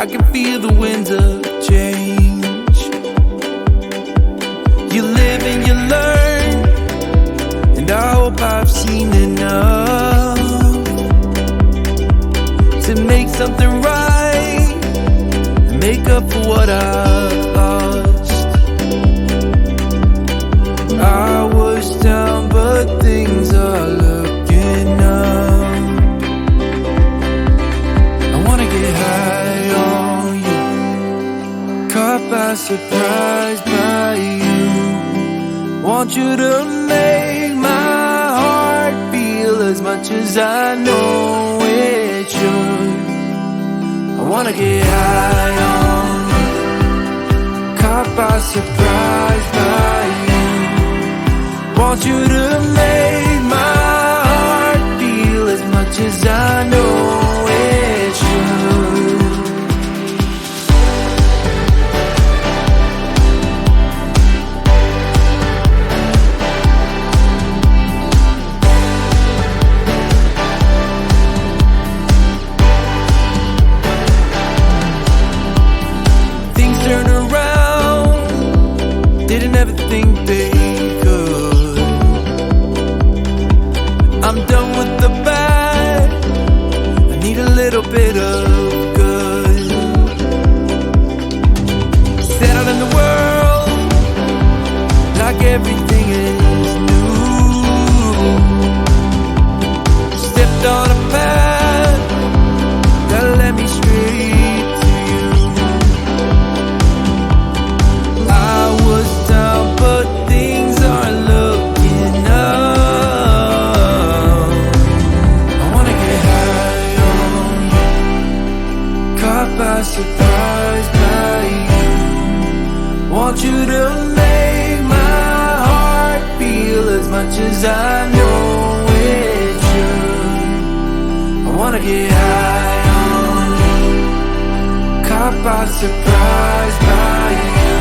I can feel the winds of change. You live and you learn, and I hope I've seen enough to make something right and make up for what I've lost. I was down, but things are looking up. I wanna get high on you, caught by surprise by you. Want you to make my heart feel as much as I know it should. I wanna get high on you, caught by surprise by you. Want you to make my heart feel as much as I know it should. Things turn around, didn't ever think they could. I'm done with the bad, I need a little bit of good. Settled in the world, like everything is new. Stepped on a path, that led me straight to you. I was down, but things are looking up. I wanna get high on you, caught by surprise by you. Want you to make my heart feel as much as I know it should. I wanna get high on you, caught by surprise by you.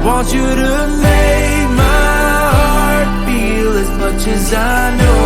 Want you to make my heart feel as much as I know